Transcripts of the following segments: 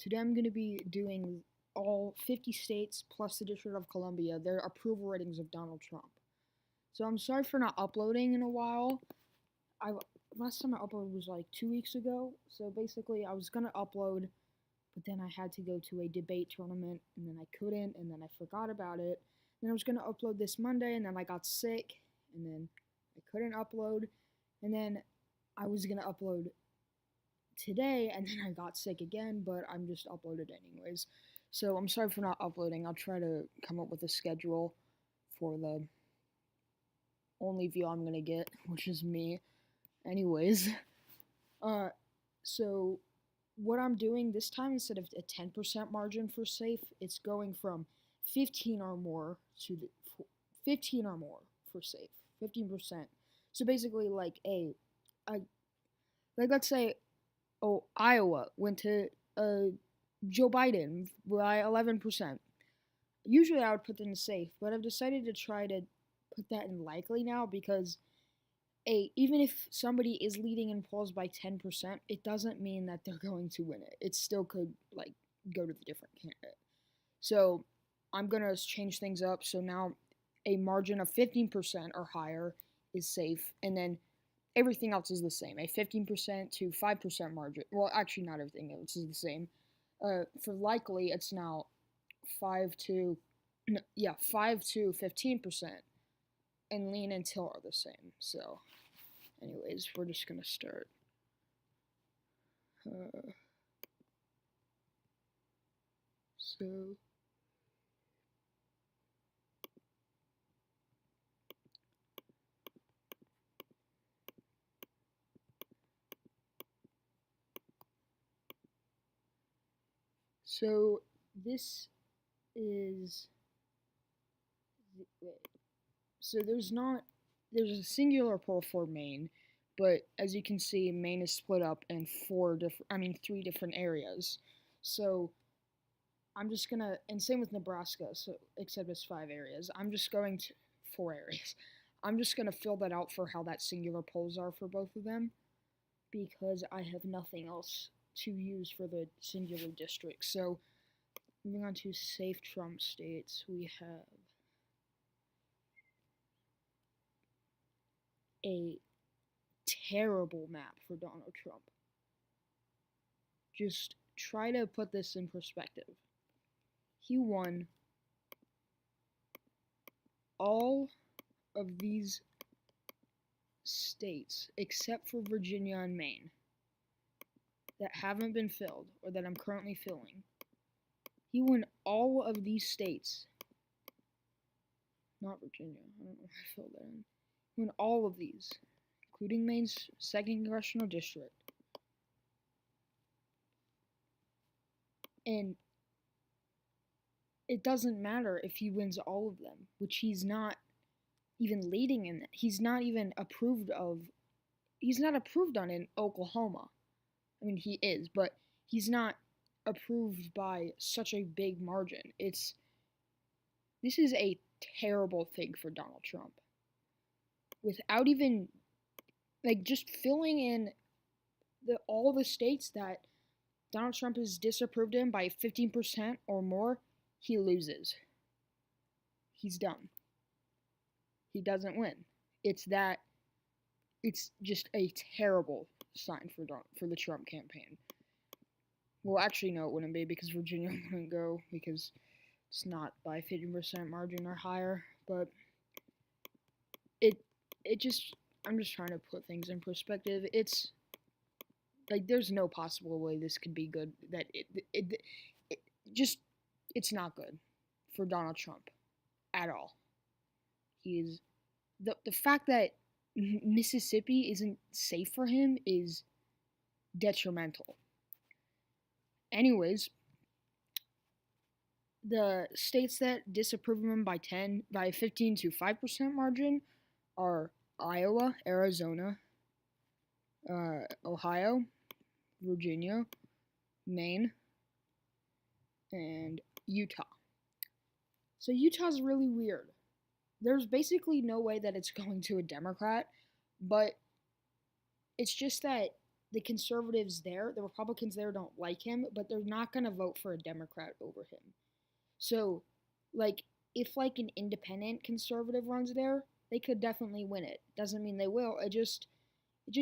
today I'm going to be doing all 50 states plus the District of Columbia, their approval ratings of Donald Trump. So I'm sorry for not uploading in a while. I Last time I uploaded was like 2 weeks ago. So basically, I was gonna upload, but then I had to go to a debate tournament, and then I couldn't, and then I forgot about it. Then I was gonna upload this Monday, and then I got sick, and then I couldn't upload, and then I was gonna upload today, and then I got sick again, but I'm just uploaded anyways. So I'm sorry for not uploading. I'll try to come up with a schedule for the only view I'm gonna get, which is me. Anyways, uh, so what I'm doing this time, instead of a 10% margin for safe, it's going from 15 or more to 15 or more for safe, 15%. So basically, I like let's say, oh, Iowa went to Joe Biden by 11%. Usually I would put that in safe, but I've decided to try to put that in likely now because even if somebody is leading in polls by 10%, it doesn't mean that they're going to win it. It still could like go to the different candidate. So I'm gonna change things up. So now a margin of 15% or higher is safe, and then everything else is the same. A 15% to 5% margin. Well, actually, not everything else is the same. For likely, it's now 5 to no, yeah 5 to 15%, and lean until are the same. So, anyways, we're just gonna start. Uh, so so this is wait. So there's a singular poll for Maine, but as you can see, Maine is split up in three different areas. So I'm just gonna, and same with Nebraska. So except it's 5 areas. I'm just going to 4 areas. I'm just gonna fill that out for how that singular polls are for both of them, because I have nothing else to use for the singular district. So moving on to safe Trump states, we have a terrible map for Donald Trump. Just try to put this in perspective. He won all of these states except for Virginia and Maine that haven't been filled or that I'm currently filling. He won all of these states. Not Virginia. I don't know if I filled that in. He won all of these, including Maine's 2nd Congressional District. And it doesn't matter if he wins all of them, which he's not even leading in. He's not even approved of. He's not approved on in Oklahoma. I mean, he is, but he's not approved by such a big margin. This is a terrible thing for Donald Trump. Without even just filling in all the states that Donald Trump is disapproved in by 15% or more, he loses. He's done. He doesn't win. It's just a terrible sign for the Trump campaign. Well, actually, no, it wouldn't be, because Virginia wouldn't go, because it's not by 50% margin or higher. But I'm just trying to put things in perspective. It's like there's no possible way this could be good. That it's not good for Donald Trump at all. He's the fact that Mississippi isn't safe for him is detrimental. Anyways, the states that disapprove of him by 15 to 5% margin are Iowa, Arizona, Ohio, Virginia, Maine, and Utah. So Utah's really weird. There's basically no way that it's going to a Democrat, but it's just that the conservatives there, the Republicans there don't like him, but they're not going to vote for a Democrat over him. So, like, if like an independent conservative runs there, they could definitely win it. Doesn't mean they will. It just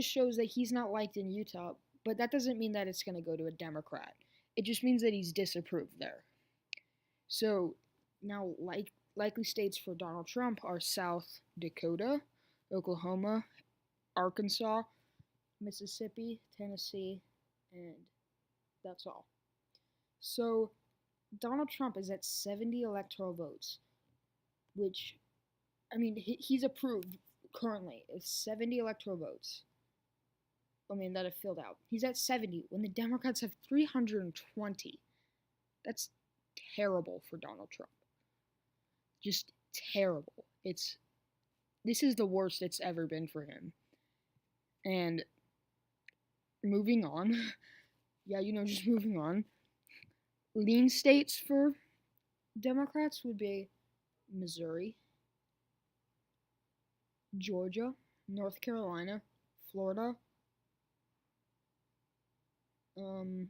shows that he's not liked in Utah, but that doesn't mean that it's going to go to a Democrat. It just means that he's disapproved there. So now, likely states for Donald Trump are South Dakota, Oklahoma, Arkansas, Mississippi, Tennessee, and that's all. So Donald Trump is at 70 electoral votes, which, I mean, he's approved currently. It's 70 electoral votes. I mean, that have filled out. He's at 70 when the Democrats have 320. That's terrible for Donald Trump. Just terrible. This is the worst it's ever been for him. And moving on. Yeah, just moving on. Lean states for Democrats would be Missouri, Georgia, North Carolina, Florida, and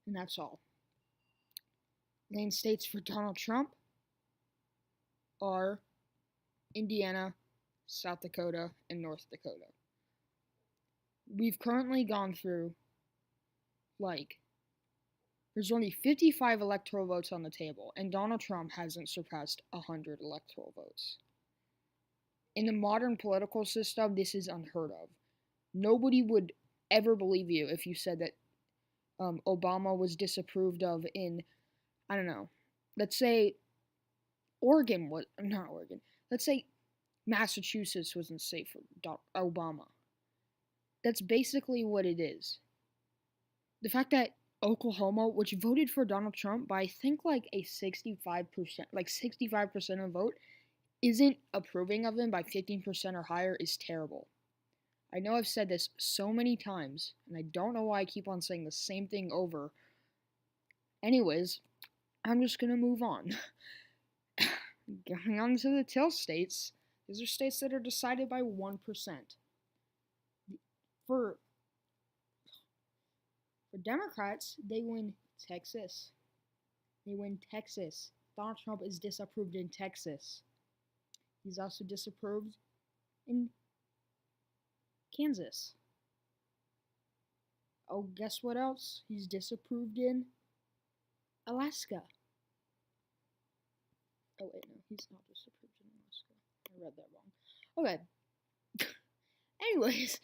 that's all. Lean states for Donald Trump are Indiana, South Dakota, and North Dakota. We've currently gone through, there's only 55 electoral votes on the table, and Donald Trump hasn't surpassed 100 electoral votes. In the modern political system, this is unheard of. Nobody would ever believe you if you said that Obama was disapproved of in, I don't know, let's say let's say Massachusetts wasn't safe for Obama. That's basically what it is. The fact that Oklahoma, which voted for Donald Trump by I think like a 65% of vote, isn't approving of him by 15% or higher is terrible. I know I've said this so many times, and I don't know why I keep on saying the same thing over. Anyways, I'm just gonna move on. Going on to the teal states. These are states that are decided by 1%. For Democrats, they win Texas. Donald Trump is disapproved in Texas. He's also disapproved in Kansas. Oh, guess what else? He's disapproved in Alaska. Oh, wait, no, he's not disapproved in Alaska. I read that wrong. Okay. Anyways.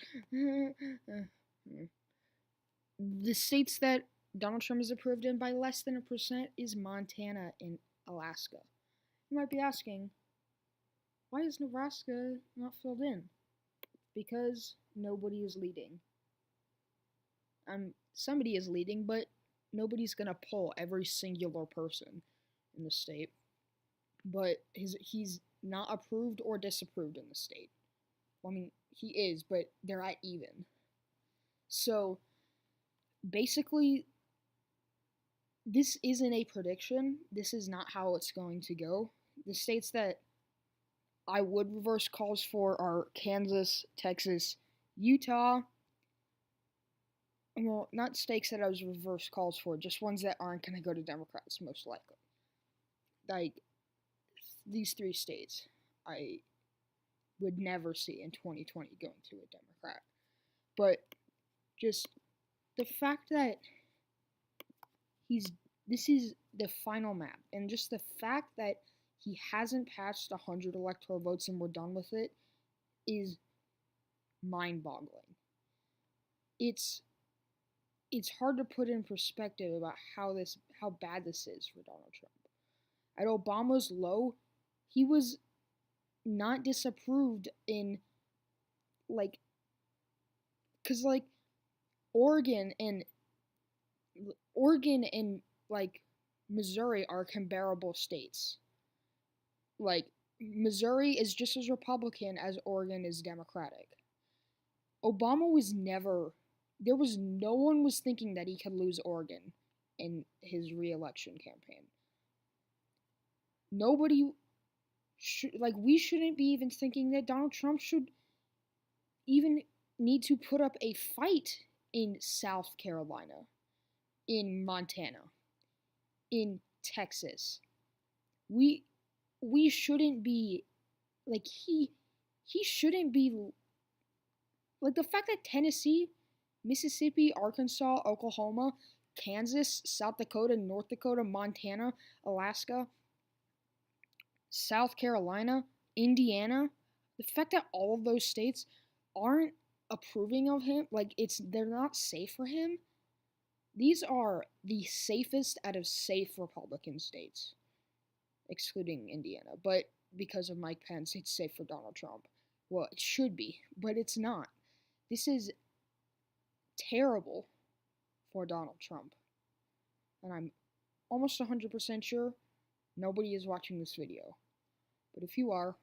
The states that Donald Trump is approved in by less than 1% is Montana and Alaska. You might be asking, why is Nebraska not filled in? Because nobody is leading. Somebody is leading, but nobody's gonna poll every singular person in the state. But he's not approved or disapproved in the state. Well, I mean, he is, but they're at even. So, basically, this isn't a prediction. This is not how it's going to go. The states that I would reverse calls for are Kansas, Texas, Utah. Well, not states that I was reverse calls for, just ones that aren't going to go to Democrats, most likely. Like, these 3 states, I would never see in 2020 going to a Democrat. But just the fact that this is the final map, and just the fact that he hasn't passed 100 electoral votes and we're done with it is mind-boggling. It's hard to put in perspective about how bad this is for Donald Trump. At Obama's low, he was not disapproved in because Oregon and Missouri are comparable states. Missouri is just as Republican as Oregon is Democratic. Obama was no one was thinking that he could lose Oregon in his re-election campaign. We shouldn't be even thinking that Donald Trump should even need to put up a fight in South Carolina, in Montana, in Texas. We we shouldn't be like he shouldn't be like the fact that Tennessee, Mississippi, Arkansas, Oklahoma, Kansas, South Dakota, North Dakota, Montana, Alaska, South Carolina, Indiana, the fact that all of those states aren't approving of him, like they're not safe for him. These are the safest out of safe Republican states, excluding Indiana. But because of Mike Pence, it's safe for Donald Trump. Well, it should be, but it's not. This is terrible for Donald Trump. And I'm almost 100% sure nobody is watching this video. But if you are,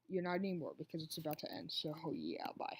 you're not anymore because it's about to end. So, yeah, bye.